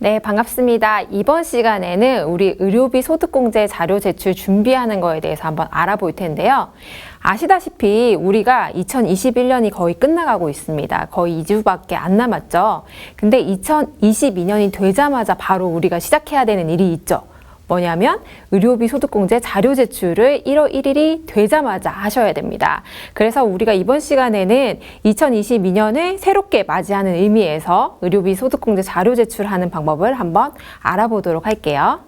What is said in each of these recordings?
네, 반갑습니다. 이번 시간에는 우리 의료비 소득공제 자료 제출 준비하는 거에 대해서 한번 알아볼 텐데요. 아시다시피 우리가 2021년이 거의 끝나가고 있습니다. 거의 2주밖에 안 남았죠. 근데 2022년이 되자마자 바로 우리가 시작해야 되는 일이 있죠. 뭐냐면 의료비 소득공제 자료 제출을 1월 1일이 되자마자 하셔야 됩니다. 그래서 우리가 이번 시간에는 2022년을 새롭게 맞이하는 의미에서 의료비 소득공제 자료 제출하는 방법을 한번 알아보도록 할게요.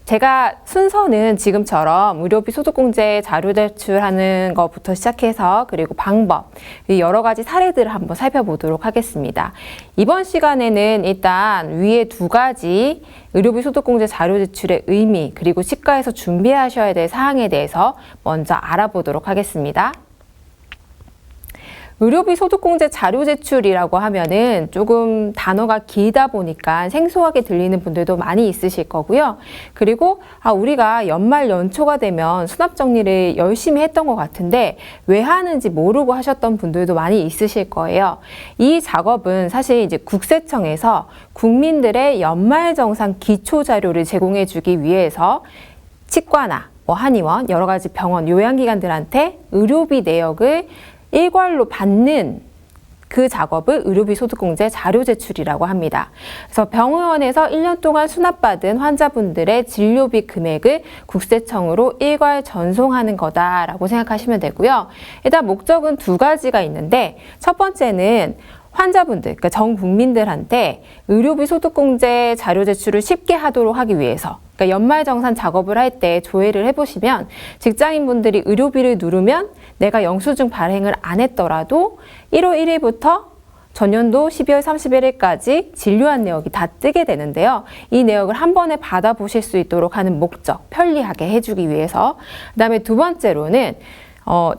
제가 순서는 지금처럼 의료비 소득공제 자료 제출하는 것부터 시작해서 그리고 방법, 여러 가지 사례들을 한번 살펴보도록 하겠습니다. 이번 시간에는 일단 위에 두 가지 의료비 소득공제 자료 제출의 의미 그리고 치과에서 준비하셔야 될 사항에 대해서 먼저 알아보도록 하겠습니다. 의료비 소득공제 자료 제출이라고 하면은 조금 단어가 길다 보니까 생소하게 들리는 분들도 많이 있으실 거고요. 그리고 우리가 연말 연초가 되면 수납 정리를 열심히 했던 것 같은데 왜 하는지 모르고 하셨던 분들도 많이 있으실 거예요. 이 작업은 사실 이제 국세청에서 국민들의 연말정산 기초 자료를 제공해 주기 위해서 치과나 한의원, 여러 가지 병원, 요양기관들한테 의료비 내역을 일괄로 받는 그 작업을 의료비 소득공제 자료 제출이라고 합니다. 그래서 병원에서 1년 동안 수납받은 환자분들의 진료비 금액을 국세청으로 일괄 전송하는 거다라고 생각하시면 되고요. 일단 목적은 두 가지가 있는데 첫 번째는 환자분들, 그러니까 전 국민들한테 의료비 소득공제 자료 제출을 쉽게 하도록 하기 위해서, 그러니까 연말정산 작업을 할 때 조회를 해보시면 직장인분들이 의료비를 누르면 내가 영수증 발행을 안 했더라도 1월 1일부터 전년도 12월 31일까지 진료한 내역이 다 뜨게 되는데요. 이 내역을 한 번에 받아보실 수 있도록 하는 목적, 편리하게 해주기 위해서. 그 다음에 두 번째로는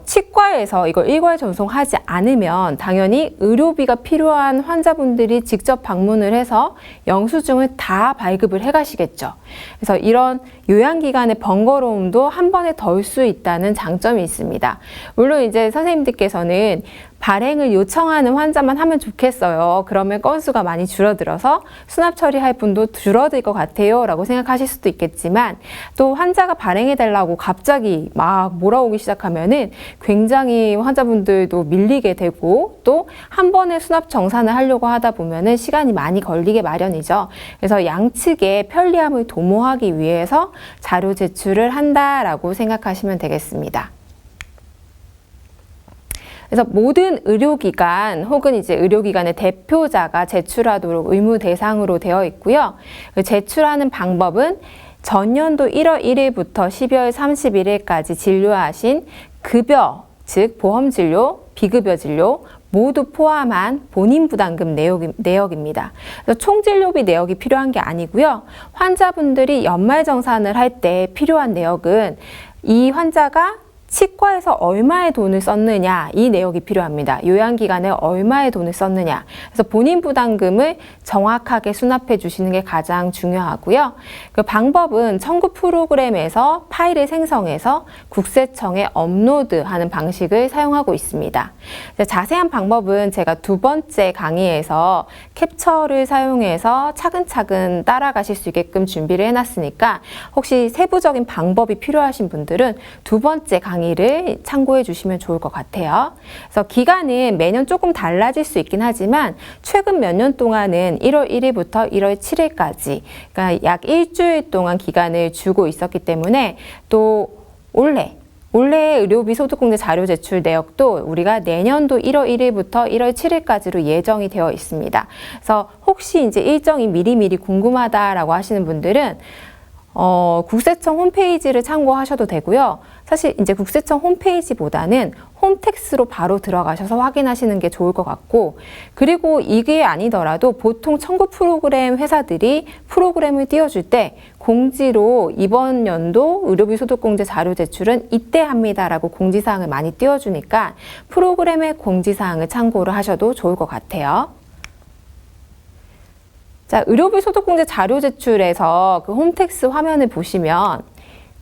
치과에서 이걸 일괄 전송하지 않으면 당연히 의료비가 필요한 환자분들이 직접 방문을 해서 영수증을 다 발급을 해 가시겠죠. 그래서 이런 요양기관의 번거로움도 한 번에 덜 수 있다는 장점이 있습니다. 물론 이제 선생님들께서는 발행을 요청하는 환자만 하면 좋겠어요. 그러면 건수가 많이 줄어들어서 수납 처리할 분도 줄어들 것 같아요 라고 생각하실 수도 있겠지만 또 환자가 발행해달라고 갑자기 막 몰아오기 시작하면은 굉장히 환자분들도 밀리게 되고 또 한 번에 수납 정산을 하려고 하다 보면은 시간이 많이 걸리게 마련이죠. 그래서 양측의 편리함을 도모하기 위해서 자료 제출을 한다라고 생각하시면 되겠습니다. 그래서 모든 의료기관 혹은 이제 의료기관의 대표자가 제출하도록 의무 대상으로 되어 있고요. 제출하는 방법은 전년도 1월 1일부터 12월 31일까지 진료하신 급여, 즉 보험진료, 비급여 진료 모두 포함한 본인 부담금 내역입니다. 그래서 총진료비 내역이 필요한 게 아니고요. 환자분들이 연말정산을 할 때 필요한 내역은 이 환자가 치과에서 얼마의 돈을 썼느냐 이 내역이 필요합니다. 요양기관에 얼마의 돈을 썼느냐. 그래서 본인 부담금을 정확하게 수납해 주시는 게 가장 중요하고요. 그 방법은 청구 프로그램에서 파일을 생성해서 국세청에 업로드하는 방식을 사용하고 있습니다. 자세한 방법은 제가 두 번째 강의에서 캡처를 사용해서 차근차근 따라가실 수 있게끔 준비를 해놨으니까 혹시 세부적인 방법이 필요하신 분들은 두 번째 강의를 참고해 주시면 좋을 것 같아요. 그래서 기간은 매년 조금 달라질 수 있긴 하지만 최근 몇 년 동안은 1월 1일부터 1월 7일까지 그러니까 약 일주일 동안 기간을 주고 있었기 때문에 또 올해 의료비 소득공제 자료 제출 내역도 우리가 내년도 1월 1일부터 1월 7일까지로 예정이 되어 있습니다. 그래서 혹시 이제 일정이 미리미리 궁금하다라고 하시는 분들은 국세청 홈페이지를 참고하셔도 되고요. 사실 이제 국세청 홈페이지보다는 홈택스로 바로 들어가셔서 확인하시는 게 좋을 것 같고 그리고 이게 아니더라도 보통 청구 프로그램 회사들이 프로그램을 띄워줄 때 공지로 이번 연도 의료비 소득공제 자료 제출은 이때 합니다라고 공지사항을 많이 띄워주니까 프로그램의 공지사항을 참고를 하셔도 좋을 것 같아요. 자, 의료비 소득공제 자료 제출에서 그 홈택스 화면을 보시면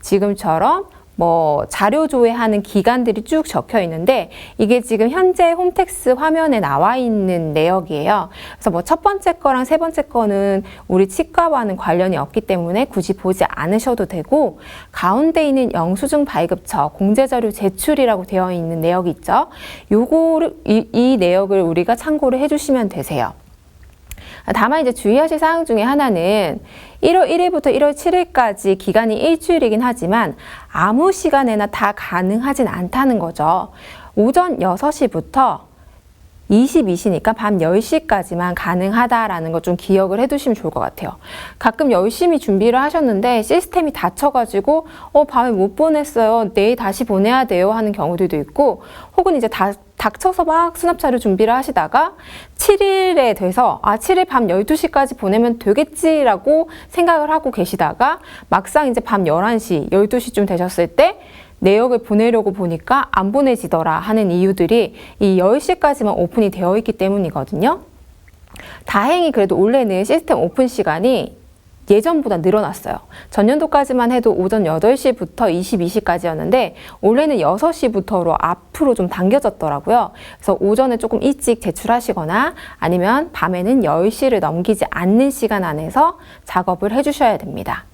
지금처럼 뭐 자료 조회하는 기간들이 쭉 적혀 있는데 이게 지금 현재 홈택스 화면에 나와 있는 내역이에요. 그래서 뭐 첫 번째 거랑 세 번째 거는 우리 치과와는 관련이 없기 때문에 굳이 보지 않으셔도 되고, 가운데 있는 영수증 발급처 공제자료 제출이라고 되어 있는 내역이 있죠. 요거를 이 내역을 우리가 참고를 해주시면 되세요. 다만 이제 주의하실 사항 중에 하나는 1월 1일부터 1월 7일까지 기간이 일주일이긴 하지만 아무 시간에나 다 가능하진 않다는 거죠. 오전 6시부터 22시니까 밤 10시까지만 가능하다라는 거 좀 기억을 해두시면 좋을 것 같아요. 가끔 열심히 준비를 하셨는데 시스템이 닫혀가지고 밤에 못 보냈어요, 내일 다시 보내야 돼요 하는 경우들도 있고, 혹은 이제 닥쳐서 막 수납자료 준비를 하시다가 7일에 돼서 7일 밤 12시까지 보내면 되겠지라고 생각을 하고 계시다가 막상 이제 밤 11시, 12시쯤 되셨을 때 내역을 보내려고 보니까 안 보내지더라 하는 이유들이 이 10시까지만 오픈이 되어 있기 때문이거든요. 다행히 그래도 올해는 시스템 오픈 시간이 예전보다 늘어났어요. 전년도까지만 해도 오전 8시부터 22시까지였는데 올해는 6시부터로 앞으로 좀 당겨졌더라고요. 그래서 오전에 조금 일찍 제출하시거나 아니면 밤에는 10시를 넘기지 않는 시간 안에서 작업을 해주셔야 됩니다.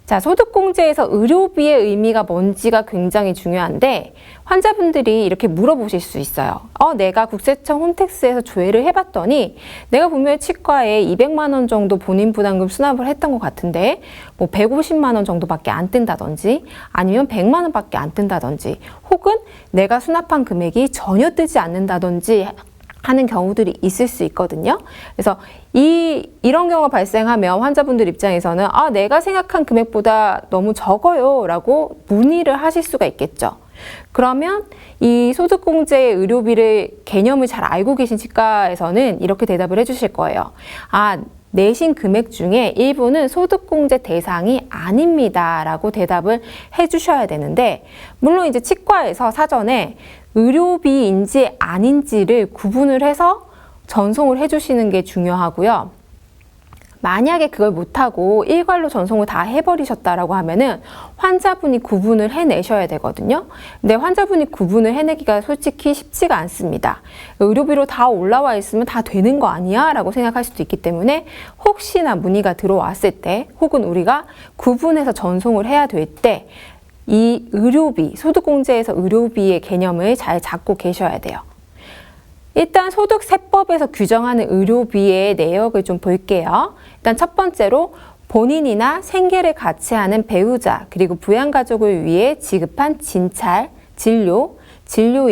자, 소득공제에서 의료비의 의미가 뭔지가 굉장히 중요한데 환자분들이 이렇게 물어보실 수 있어요. 내가 국세청 홈택스에서 조회를 해봤더니 내가 분명히 치과에 200만 원 정도 본인 부담금 수납을 했던 것 같은데 뭐 150만 원 정도밖에 안 뜬다든지 아니면 100만 원밖에 안 뜬다든지 혹은 내가 수납한 금액이 전혀 뜨지 않는다든지 하는 경우들이 있을 수 있거든요. 그래서 이런 경우가 발생하면 환자분들 입장에서는 내가 생각한 금액보다 너무 적어요 라고 문의를 하실 수가 있겠죠. 그러면 이 소득공제의 의료비를 개념을 잘 알고 계신 치과에서는 이렇게 대답을 해주실 거예요. 내신 금액 중에 일부는 소득공제 대상이 아닙니다 라고 대답을 해주셔야 되는데, 물론 이제 치과에서 사전에 의료비인지 아닌지를 구분을 해서 전송을 해주시는 게 중요하고요. 만약에 그걸 못하고 일괄로 전송을 다 해버리셨다라고 하면은 환자분이 구분을 해내셔야 되거든요. 근데 환자분이 구분을 해내기가 솔직히 쉽지가 않습니다. 의료비로 다 올라와 있으면 다 되는 거 아니야? 라고 생각할 수도 있기 때문에 혹시나 문의가 들어왔을 때 혹은 우리가 구분해서 전송을 해야 될 때 이 의료비, 소득공제에서 의료비의 개념을 잘 잡고 계셔야 돼요. 일단 소득세법에서 규정하는 의료비의 내역을 좀 볼게요. 일단 첫 번째로 본인이나 생계를 같이 하는 배우자 그리고 부양가족을 위해 지급한 진찰, 진료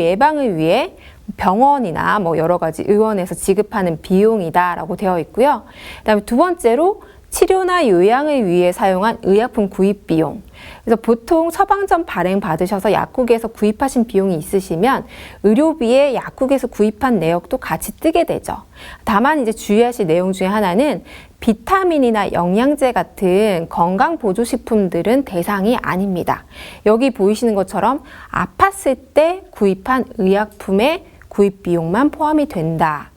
예방을 위해 병원이나 뭐 여러 가지 의원에서 지급하는 비용이다라고 되어 있고요. 그다음에 두 번째로 치료나 요양을 위해 사용한 의약품 구입 비용. 그래서 보통 처방전 발행 받으셔서 약국에서 구입하신 비용이 있으시면 의료비에 약국에서 구입한 내역도 같이 뜨게 되죠. 다만 이제 주의하실 내용 중에 하나는 비타민이나 영양제 같은 건강보조식품들은 대상이 아닙니다. 여기 보이시는 것처럼 아팠을 때 구입한 의약품의 구입 비용만 포함이 된다.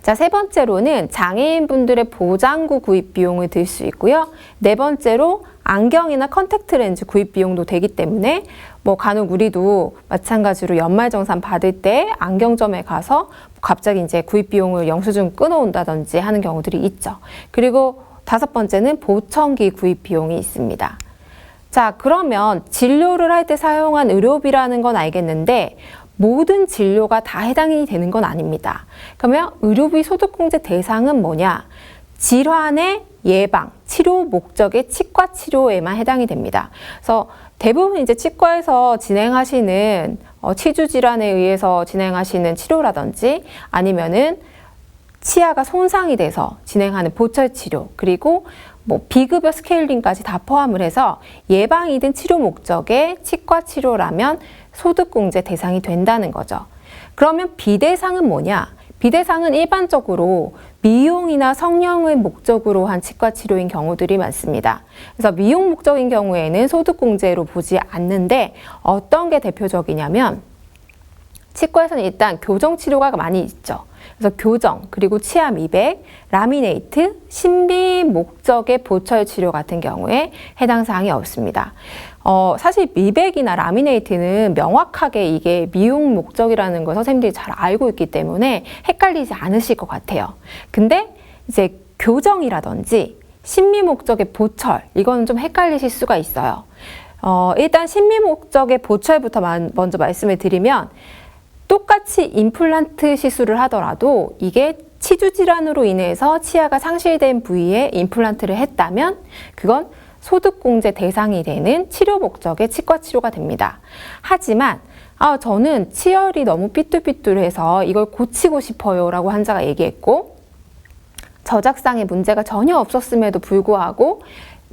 자, 세 번째로는 장애인분들의 보장구 구입 비용을 들 수 있고요. 네 번째로 안경이나 컨택트 렌즈 구입 비용도 되기 때문에 뭐 간혹 우리도 마찬가지로 연말정산 받을 때 안경점에 가서 갑자기 이제 구입 비용을 영수증 끊어온다든지 하는 경우들이 있죠. 그리고 다섯 번째는 보청기 구입 비용이 있습니다. 자, 그러면 진료를 할 때 사용한 의료비라는 건 알겠는데 모든 진료가 다 해당이 되는 건 아닙니다. 그러면 의료비 소득공제 대상은 뭐냐? 질환의 예방, 치료 목적의 치과 치료에만 해당이 됩니다. 그래서 대부분 이제 치과에서 진행하시는 치주 질환에 의해서 진행하시는 치료라든지 아니면은 치아가 손상이 돼서 진행하는 보철 치료, 그리고 뭐 비급여 스케일링까지 다 포함을 해서 예방이든 치료 목적의 치과 치료라면 소득공제 대상이 된다는 거죠. 그러면 비대상은 뭐냐? 비대상은 일반적으로 미용이나 성형을 목적으로 한 치과 치료인 경우들이 많습니다. 그래서 미용 목적인 경우에는 소득공제로 보지 않는데 어떤 게 대표적이냐면 치과에서는 일단 교정치료가 많이 있죠. 그래서 교정, 그리고 치아 미백, 라미네이트, 신비 목적의 보철 치료 같은 경우에 해당 사항이 없습니다. 사실 미백이나 라미네이트는 명확하게 이게 미용 목적이라는 걸 선생님들이 잘 알고 있기 때문에 헷갈리지 않으실 것 같아요. 근데 이제 교정이라든지 신비 목적의 보철, 이거는 좀 헷갈리실 수가 있어요. 일단 신비 목적의 보철부터 먼저 말씀을 드리면 똑같이 임플란트 시술을 하더라도 이게 치주 질환으로 인해서 치아가 상실된 부위에 임플란트를 했다면 그건 소득공제 대상이 되는 치료 목적의 치과 치료가 됩니다. 하지만 저는 치열이 너무 삐뚤삐뚤해서 이걸 고치고 싶어요 라고 환자가 얘기했고, 저작상의 문제가 전혀 없었음에도 불구하고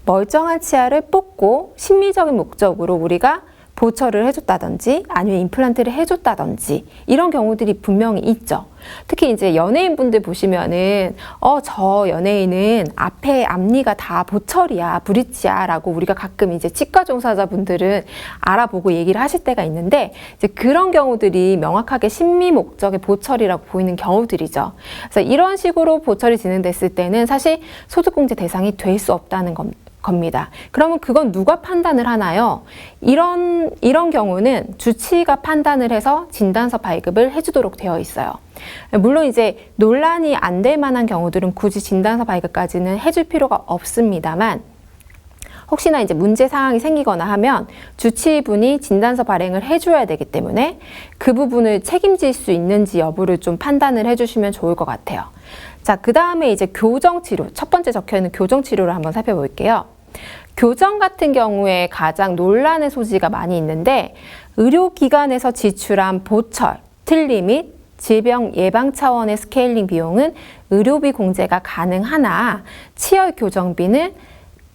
멀쩡한 치아를 뽑고 심미적인 목적으로 우리가 보철을 해줬다든지 아니면 임플란트를 해줬다든지 이런 경우들이 분명히 있죠. 특히 이제 연예인분들 보시면은 저 연예인은 앞에 앞니가 다 보철이야, 브릿지야 라고 우리가 가끔 이제 치과 종사자분들은 알아보고 얘기를 하실 때가 있는데, 이제 그런 경우들이 명확하게 심미 목적의 보철이라고 보이는 경우들이죠. 그래서 이런 식으로 보철이 진행됐을 때는 사실 소득공제 대상이 될 수 없다는 겁니다. 그러면 그건 누가 판단을 하나요? 이런 경우는 주치의가 판단을 해서 진단서 발급을 해주도록 되어 있어요. 물론 이제 논란이 안 될 만한 경우들은 굳이 진단서 발급까지는 해줄 필요가 없습니다만, 혹시나 이제 문제 사항이 생기거나 하면 주치의분이 진단서 발행을 해줘야 되기 때문에 그 부분을 책임질 수 있는지 여부를 좀 판단을 해주시면 좋을 것 같아요. 자, 그 다음에 이제 교정치료, 첫 번째 적혀있는 교정치료를 한번 살펴볼게요. 교정 같은 경우에 가장 논란의 소지가 많이 있는데, 의료기관에서 지출한 보철, 틀니 및 질병 예방 차원의 스케일링 비용은 의료비 공제가 가능하나 치열 교정비는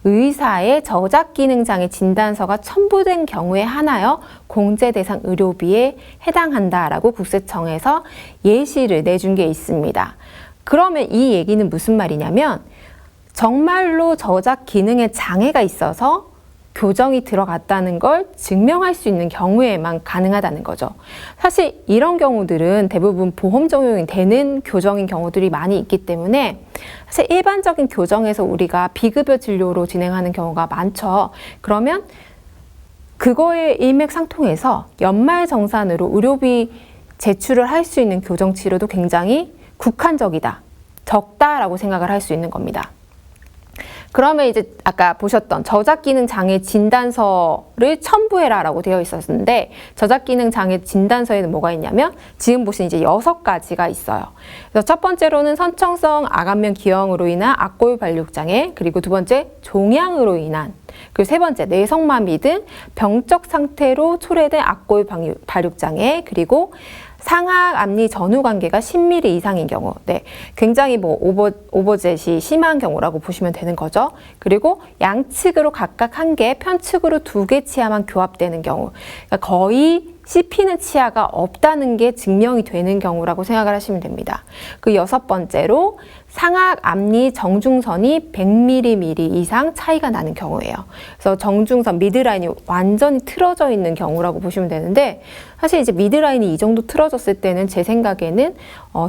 의사의 저작기능장애 진단서가 첨부된 경우에 하나여 공제 대상 의료비에 해당한다라고 국세청에서 예시를 내준 게 있습니다. 그러면 이 얘기는 무슨 말이냐면 정말로 저작 기능에 장애가 있어서 교정이 들어갔다는 걸 증명할 수 있는 경우에만 가능하다는 거죠. 사실 이런 경우들은 대부분 보험 적용이 되는 교정인 경우들이 많이 있기 때문에 사실 일반적인 교정에서 우리가 비급여 진료로 진행하는 경우가 많죠. 그러면 그거에 일맥상통해서 연말정산으로 의료비 제출을 할 수 있는 교정 치료도 굉장히 국한적이다, 적다라고 생각을 할 수 있는 겁니다. 그러면 이제 아까 보셨던 저작기능 장애 진단서를 첨부해라 라고 되어 있었는데, 저작기능 장애 진단서에는 뭐가 있냐면 지금 보신 이제 6가지가 있어요. 그래서 첫 번째로는 선천성 악압면 기형으로 인한 악골 발육 장애, 그리고 두 번째 종양으로 인한, 그리고 세 번째 뇌성마비 등 병적 상태로 초래된 악골 발육 장애, 그리고 상악 앞니 전후 관계가 10mm 이상인 경우, 굉장히 오버젯이 심한 경우라고 보시면 되는 거죠. 그리고 양측으로 각각 1개, 편측으로 2개 치아만 교합되는 경우, 그러니까 거의 씹히는 치아가 없다는 게 증명이 되는 경우라고 생각을 하시면 됩니다. 그 6번째로 상악 앞니 정중선이 100mm 이상 차이가 나는 경우예요. 그래서 정중선 미드라인이 완전히 틀어져 있는 경우라고 보시면 되는데, 사실 이제 미드라인이 이 정도 틀어졌을 때는 제 생각에는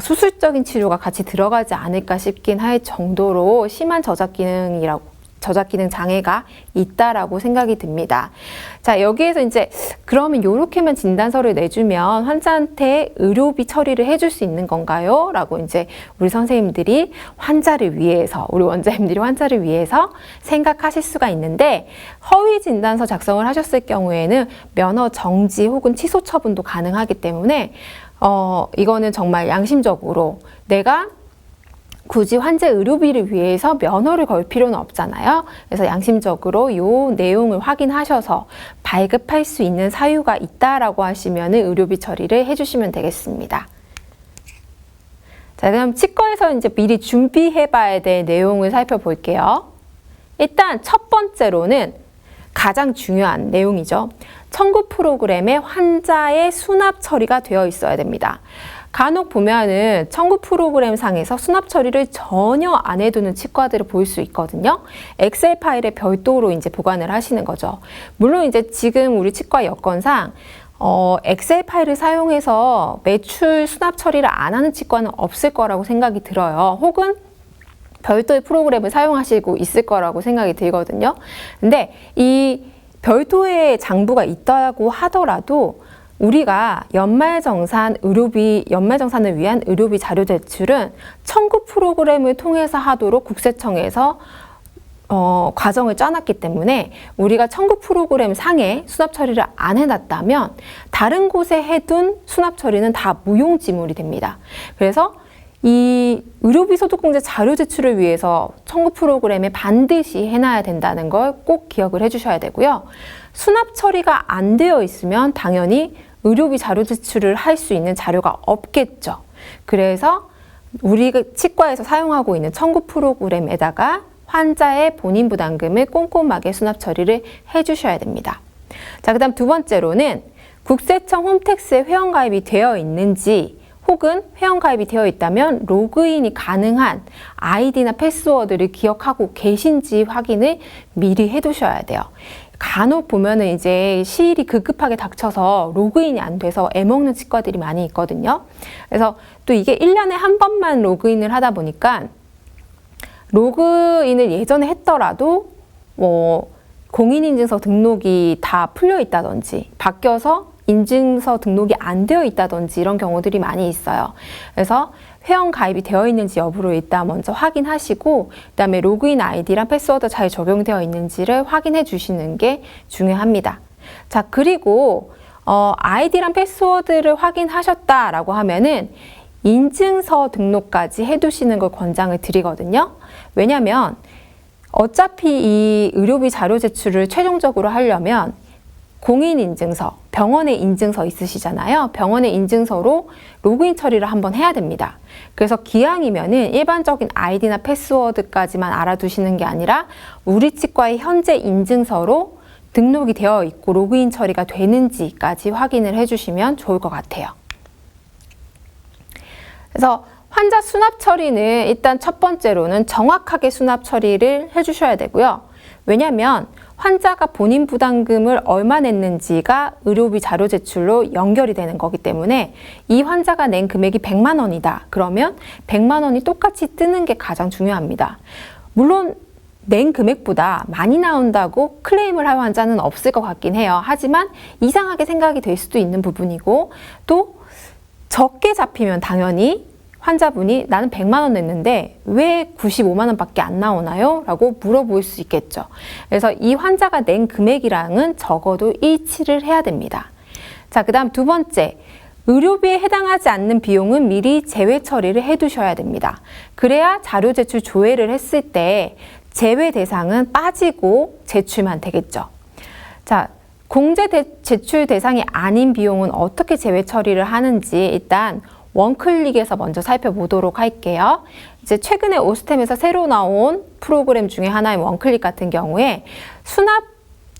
수술적인 치료가 같이 들어가지 않을까 싶긴 할 정도로 심한 저작기능 장애가 있다라고 생각이 듭니다. 자, 여기에서 이제 그러면 요렇게만 진단서를 내주면 환자한테 의료비 처리를 해줄 수 있는 건가요? 라고 이제 우리 선생님들이 환자를 위해서, 우리 원장님들이 환자를 위해서 생각하실 수가 있는데, 허위 진단서 작성을 하셨을 경우에는 면허 정지 혹은 취소 처분도 가능하기 때문에 이거는 정말 양심적으로 내가 굳이 환자 의료비를 위해서 면허를 걸 필요는 없잖아요. 그래서 양심적으로 이 내용을 확인하셔서 발급할 수 있는 사유가 있다라고 하시면 의료비 처리를 해주시면 되겠습니다. 자, 그럼 치과에서 이제 미리 준비해봐야 될 내용을 살펴볼게요. 일단 첫 번째로는 가장 중요한 내용이죠. 청구 프로그램에 환자의 수납 처리가 되어 있어야 됩니다. 간혹 보면은 청구 프로그램 상에서 수납 처리를 전혀 안 해두는 치과들을 볼 수 있거든요. 엑셀 파일에 별도로 이제 보관을 하시는 거죠. 물론 이제 지금 우리 치과 여건상 엑셀 파일을 사용해서 매출 수납 처리를 안 하는 치과는 없을 거라고 생각이 들어요. 혹은 별도의 프로그램을 사용하시고 있을 거라고 생각이 들거든요. 근데 이 별도의 장부가 있다고 하더라도 우리가 연말정산을 위한 의료비 자료 제출은 청구 프로그램을 통해서 하도록 국세청에서 과정을 짜놨기 때문에 우리가 청구 프로그램 상에 수납 처리를 안 해놨다면 다른 곳에 해둔 수납 처리는 다 무용지물이 됩니다. 그래서 이 의료비 소득공제 자료 제출을 위해서 청구 프로그램에 반드시 해놔야 된다는 걸 꼭 기억을 해주셔야 되고요. 수납 처리가 안 되어 있으면 당연히 의료비 자료 제출을 할 수 있는 자료가 없겠죠. 그래서 우리 치과에서 사용하고 있는 청구 프로그램에다가 환자의 본인 부담금을 꼼꼼하게 수납 처리를 해주셔야 됩니다. 자, 그 다음 두 번째로는 국세청 홈택스에 회원가입이 되어 있는지 혹은 회원가입이 되어 있다면 로그인이 가능한 아이디나 패스워드를 기억하고 계신지 확인을 미리 해두셔야 돼요. 간혹 보면은 이제 시일이 급급하게 닥쳐서 로그인이 안 돼서 애먹는 치과들이 많이 있거든요. 그래서 또 이게 1년에 한 번만 로그인을 하다 보니까 로그인을 예전에 했더라도 공인인증서 등록이 다 풀려 있다든지 바뀌어서 인증서 등록이 안 되어 있다든지 이런 경우들이 많이 있어요. 그래서 회원 가입이 되어 있는지 여부를 일단 먼저 확인하시고 그다음에 로그인 아이디랑 패스워드 잘 적용되어 있는지를 확인해 주시는 게 중요합니다. 자, 그리고 아이디랑 패스워드를 확인하셨다라고 하면은 인증서 등록까지 해두시는 걸 권장을 드리거든요. 왜냐하면 어차피 이 의료비 자료 제출을 최종적으로 하려면 공인인증서, 병원의 인증서 있으시잖아요. 병원의 인증서로 로그인 처리를 한번 해야 됩니다. 그래서 기왕이면은 일반적인 아이디나 패스워드까지만 알아두시는 게 아니라 우리 치과의 현재 인증서로 등록이 되어 있고 로그인 처리가 되는지까지 확인을 해주시면 좋을 것 같아요. 그래서 환자 수납 처리는 일단 첫 번째로는 정확하게 수납 처리를 해주셔야 되고요. 왜냐하면 환자가 본인 부담금을 얼마 냈는지가 의료비 자료 제출로 연결이 되는 거기 때문에 이 환자가 낸 금액이 100만 원이다. 그러면 100만 원이 똑같이 뜨는 게 가장 중요합니다. 물론 낸 금액보다 많이 나온다고 클레임을 할 환자는 없을 것 같긴 해요. 하지만 이상하게 생각이 될 수도 있는 부분이고 또 적게 잡히면 당연히 환자분이 나는 100만 원 냈는데 왜 95만 원밖에 안 나오나요? 라고 물어볼 수 있겠죠. 그래서 이 환자가 낸 금액이랑은 적어도 일치를 해야 됩니다. 자, 그 다음 두 번째, 의료비에 해당하지 않는 비용은 미리 제외 처리를 해두셔야 됩니다. 그래야 자료 제출 조회를 했을 때 제외 대상은 빠지고 제출만 되겠죠. 자, 공제 제출 대상이 아닌 비용은 어떻게 제외 처리를 하는지 일단 원클릭에서 먼저 살펴보도록 할게요. 이제 최근에 오스템에서 새로 나온 프로그램 중에 하나인 원클릭 같은 경우에 수납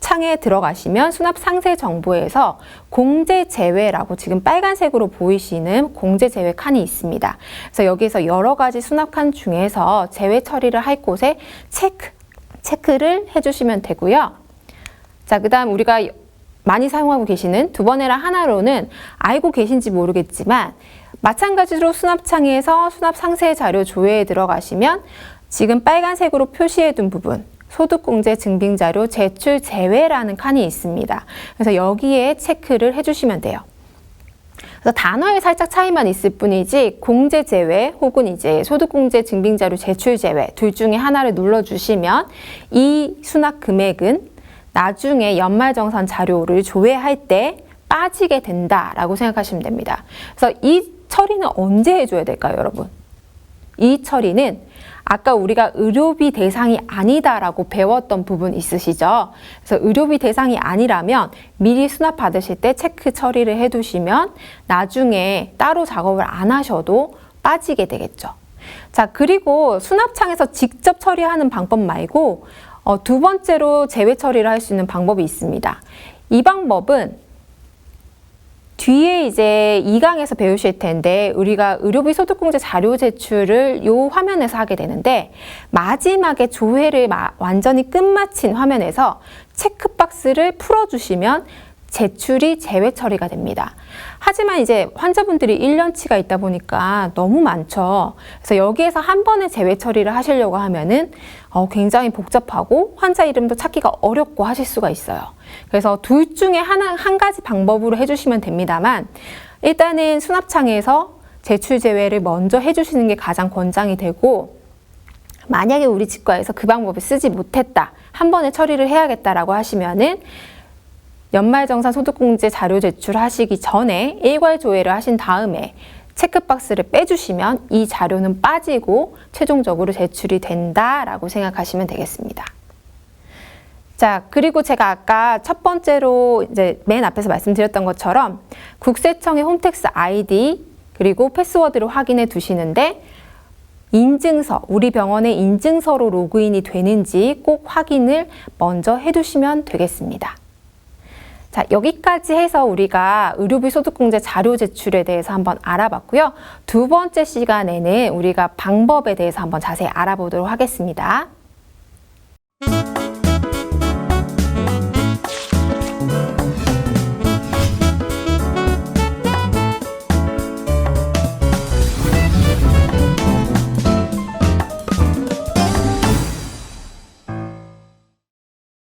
창에 들어가시면 수납 상세 정보에서 공제 제외라고 지금 빨간색으로 보이시는 공제 제외 칸이 있습니다. 그래서 여기에서 여러 가지 수납 칸 중에서 제외 처리를 할 곳에 체크를 해주시면 되고요. 자, 그 다음 우리가 많이 사용하고 계시는 두 번에라 하나로는 알고 계신지 모르겠지만 마찬가지로 수납창에서 수납 상세 자료 조회에 들어가시면 지금 빨간색으로 표시해 둔 부분 소득공제 증빙자료 제출 제외라는 칸이 있습니다. 그래서 여기에 체크를 해주시면 돼요. 그래서 단어에 살짝 차이만 있을 뿐이지 공제 제외 혹은 이제 소득공제 증빙자료 제출 제외 둘 중에 하나를 눌러주시면 이 수납 금액은 나중에 연말정산 자료를 조회할 때 빠지게 된다라고 생각하시면 됩니다. 그래서 이 처리는 언제 해줘야 될까요, 여러분? 이 처리는 아까 우리가 의료비 대상이 아니다라고 배웠던 부분 있으시죠? 그래서 의료비 대상이 아니라면 미리 수납 받으실 때 체크 처리를 해두시면 나중에 따로 작업을 안 하셔도 빠지게 되겠죠. 자, 그리고 수납창에서 직접 처리하는 방법 말고 두 번째로 제외 처리를 할 수 있는 방법이 있습니다. 이 방법은 뒤에 이제 2강에서 배우실 텐데 우리가 의료비 소득공제 자료 제출을 이 화면에서 하게 되는데 마지막에 조회를 완전히 끝마친 화면에서 체크박스를 풀어주시면 제출이 제외 처리가 됩니다. 하지만 이제 환자분들이 1년치가 있다 보니까 너무 많죠. 그래서 여기에서 한 번에 제외 처리를 하시려고 하면은 굉장히 복잡하고 환자 이름도 찾기가 어렵고 하실 수가 있어요. 그래서 둘 중에 한 가지 방법으로 해주시면 됩니다만 일단은 수납창에서 제출 제외를 먼저 해주시는 게 가장 권장이 되고, 만약에 우리 치과에서 그 방법을 쓰지 못했다, 한 번에 처리를 해야겠다라고 하시면은 연말정산 소득공제 자료 제출하시기 전에 일괄 조회를 하신 다음에 체크박스를 빼주시면 이 자료는 빠지고 최종적으로 제출이 된다라고 생각하시면 되겠습니다. 자, 그리고 제가 아까 첫 번째로 이제 맨 앞에서 말씀드렸던 것처럼 국세청의 홈택스 아이디 그리고 패스워드를 확인해 두시는데 인증서, 우리 병원의 인증서로 로그인이 되는지 꼭 확인을 먼저 해두시면 되겠습니다. 자, 여기까지 해서 우리가 의료비 소득공제 자료 제출에 대해서 한번 알아봤고요. 두 번째 시간에는 우리가 방법에 대해서 한번 자세히 알아보도록 하겠습니다.